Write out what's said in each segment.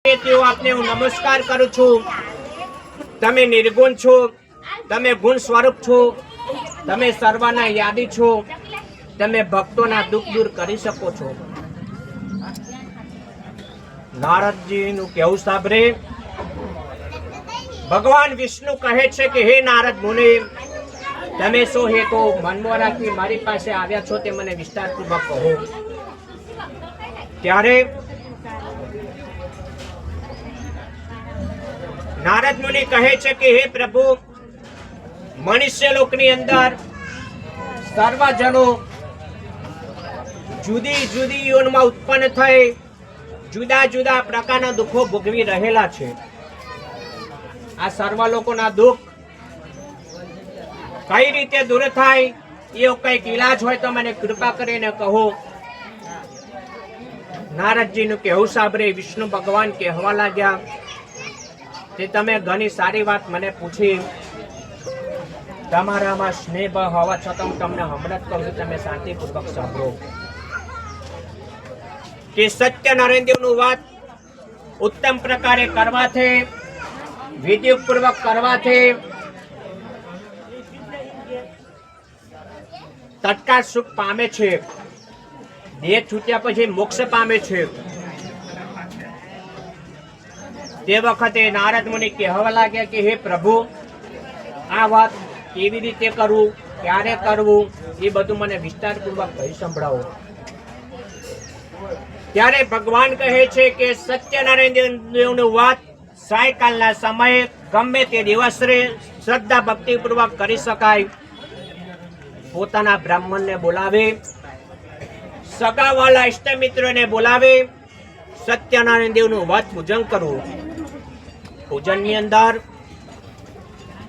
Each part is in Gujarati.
આપને હું નમસ્કાર કરું છું। તમે નિર્ગુણ છો, તમે ગુણ સ્વરૂપ છો, તમે સર્વના યાદી છો, તમે ભક્તોના દુઃખ દૂર કરી શકો છો। નારદજીનું કહેવું સાંભળે ભગવાન વિષ્ણુ કહે છે કે હે નારદ મુનિ, તમે શું હેતુ મનમાં રાખી મારી પાસે આવ્યા છો તે મને વિસ્તારપૂર્વક કહો। ત્યારે નારદ મુનિ કહે છે કે હે પ્રભુ, મનુષ્ય લોકની અંદર સર્વજનો જુદી જુદી યોનિમાં ઉત્પન્ન થઈ જુદા જુદા પ્રકારના દુઃખો ભોગવી રહેલા છે। આ સર્વ લોકોના દુઃખ કઈ રીતે દૂર થાય એવો કઈક ઈલાજ હોય તો મને કૃપા કરીને કહો। નારદજીનું કહેવું સાંભળે વિષ્ણુ ભગવાન કહેવા લાગ્યા કે તમે ઘણી સારી વાત મને પૂછી, તમારામાં સ્નેહ હોવા છતાં હું તમને હમણાં જ કહું છું, તમે શાંતિપૂર્વક સાંભળો કે સત્યનારાયણ વાત ઉત્તમ પ્રકારે કરવાથી, વિધિપૂર્વક કરવાથી તત્કાળ સુખ પામે છે, દેહ છૂટ્યા પછી મોક્ષ પામે છે। તે વખતે નારદ મુનિ કહેવા લાગ્યા કે હે પ્રભુ, આ વાત કેવી રીતે કરવું, ક્યારે કરવું, એ બધું મને વિસ્તારપૂર્વક કહી સંભળાવો। ત્યારે ભગવાન કહે છે કે સત્યનારાયણ વાત સાયકાલના સમયે ગમે તે દિવસે શ્રદ્ધા ભક્તિપૂર્વક કરી શકાય। પોતાના બ્રાહ્મણને બોલાવે, સગાવાલા ઇષ્ટ મિત્રોને બોલાવે, સત્યનારાયણ દેવનું વ્રત પૂજન કરવું। પૂજનની અંદર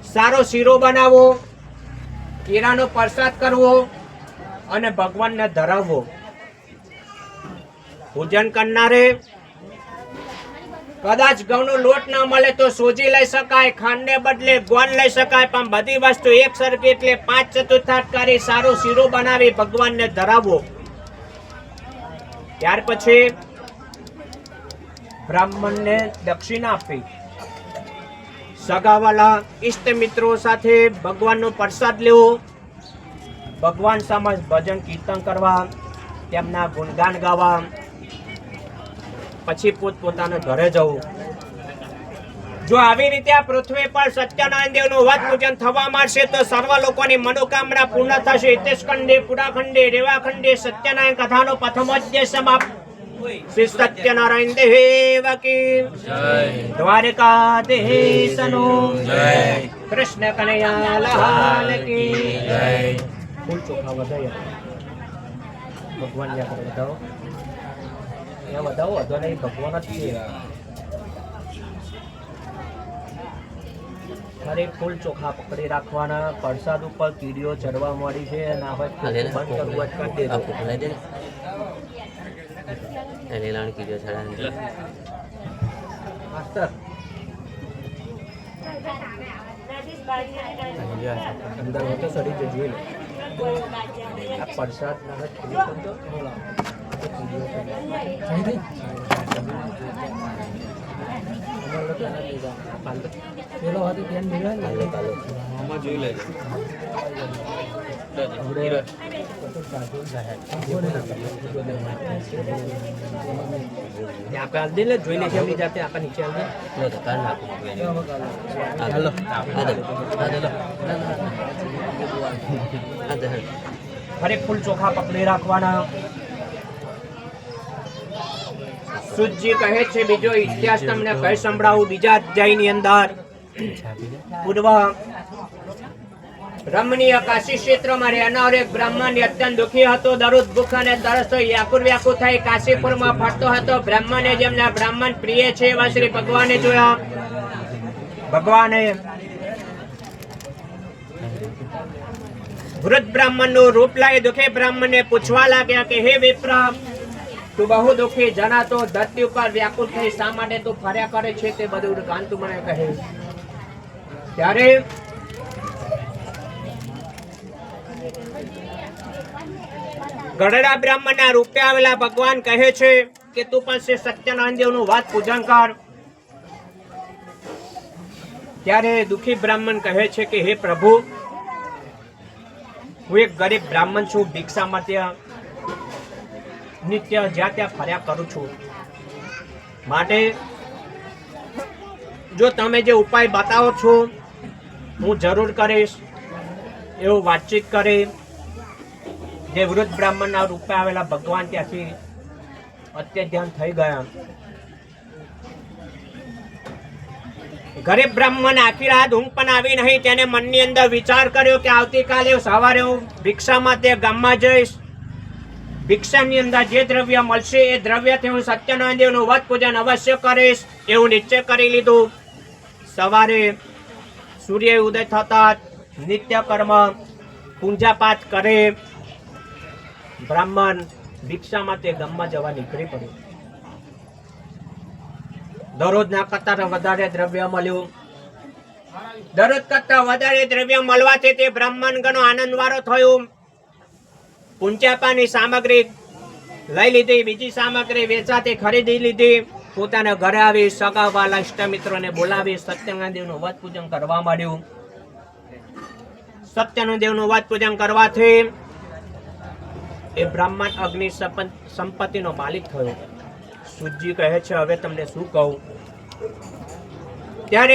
સારો શીરો બનાવવો, કેળાનો પ્રસાદ કરવો અને ભગવાનને ધરાવવો। પૂજન કરનારે કદાચ ઘઉંનો લોટ ના મળે તો સોજી લઈ શકાય, ખાંડને બદલે ગોળ લઈ શકાય, પણ બધી વસ્તુ એક સરખી એટલે 5/4 કરી સારો શીરો બનાવી ભગવાનને ધરાવવો। ત્યાર પછી બ્રાહ્મણને દક્ષિણા આપવી, સગાવાલા ઇષ્ટ મિત્રો સાથે ભગવાનનો પ્રસાદ લેવો, ભગવાન સમક્ષ ભજન કીર્તન કરવા, તેમના ગુણગાન ગાવા, પછી પોતપોતાના ઘરે જવું। જો આવી રીતે આ પૃથ્વી પર સત્યનારાયણ દેવનું વ્રત પૂજન થવા માંડશે તો સર્વ લોકોની મનોકામના પૂર્ણ થશે। ઇતિષ્કંડે પુરાખંડે રેવાખંડે સત્યનારાયણ કથાનો પ્રથમ અધ્યાય સમાપ્ત। શ્રી સત્યનારાયણ દેવ કી જય, દ્વારકાધીશનો જય, કૃષ્ણ કનૈયા લાલ કી જય। ફૂલ ચોખા વધાયા ભગવાન ને આગળ વધાવો, અહીંયા વધાવો, વધો નહીં, ભગવાન જ છે। ખરે ફૂલ ચોખા પકડી રાખવાના, પ્રસાદ ઉપર કીડીઓ ચડવા મળી છે, ના હોય બંધ કરવું કરી દે। લેલાણ કીધો છડા માસ્ટર અંદર હોતો સડી જજો, જોઈ લો આ પ્રસાદ ના જોઈ લે જોઈ લે એમની જાતે આપણા નીચે ફરી ફૂલ ચોખા પકડી રાખવાના। સુજી કહે છે બીજો ઇતિહાસ તમને કહી સંભળાવું। બીજા અધ્યાયની અંદર પૂર્વ રમણીય કાશી ક્ષેત્રમાં રહેનાર એક બ્રાહ્મણ અત્યંત દુઃખી હતો। દરરોજ ભૂખ અને તરસ વ્યાકુળ વ્યાકુળ થઈ કાશીપુરમાં ફરતો હતો। બ્રાહ્મણે જેમના બ્રાહ્મણ પ્રિય છે એવા શ્રી ભગવાને જોયા। ભગવાને વૃદ્ધ બ્રાહ્મણનું રૂપ લાવી દુઃખી બ્રાહ્મણને પૂછવા લાગ્યા કે હે વિપ્ર, તું બહુ દુઃખી જણાતો, ધરતી ઉપર વ્યાકુળ થઈ શા માટે તું ફર્યા કરે છે તે બધું ગાન તું મને કહે। ત્યારે ગઢડા બ્રાહ્મણના રૂપે આવેલા ભગવાન કહે છે કે તું પણ શ્રી સત્યનારાયણ દેવનું વાત પૂજન કર। ત્યારે દુઃખી બ્રાહ્મણ કહે છે કે હે પ્રભુ, હું એક ગરીબ બ્રાહ્મણ છું, ભિક્ષા માટે નિત્ય જ્યાં ત્યાં ફર્યા કરું છું. માટે જો તમે જે ઉપાય બતાવો છો હું જરૂર કરીશ. એવું વાતચીત કરી જે વૃદ્ધ બ્રાહ્મણના રૂપે આવેલા ભગવાન ત્યાંથી અત્યધ્યાન થઈ ગયા. ગરીબ બ્રાહ્મણ આખી રાત ઊંઘ પણ આવી નહીં. તેને મનની અંદર વિચાર કર્યો કે આવતીકાલે સવારે હું ભિક્ષા માટે ગામમાં જઈશ. ભિક્ષાની અંદર જે દ્રવ્ય મળશે એ દ્રવ્યથી હું સત્યનારાયણ દેવનું વત પૂજન અવશ્ય કરીશ એવું નિશ્ચય કરી લીધું. સવારે સૂર્ય ઉદય થતા નિત્ય કર્મ પૂજા પાઠ કરે બ્રાહ્મણ ભિક્ષા માટે ગામમાં જવા નીકળી પડ્યો. દરરોજના કરતા વધારે દ્રવ્ય મળ્યું. દરરોજ કરતા વધારે દ્રવ્ય મળવાથી તે બ્રાહ્મણ ઘણો આનંદ વાળો થયો. પૂંજાપાની સામગ્રી લઈ લીધી, બીજી સામગ્રી વેચાતી ખરીદી લીધી. પોતાના ઘરે આવી સગા વાલા ઇષ્ટમિત્રોને બોલાવી સત્યનારાયણ દેવનું વત પૂજન કરવા માંડ્યું. સત્યનારાયણ દેવનું વત પૂજન કરવાથી એ બ્રાહ્મણ અગ્નિ સંપત્તિનો માલિક થયો. સુજી કહે છે હવે તમને શું કહું. ત્યારે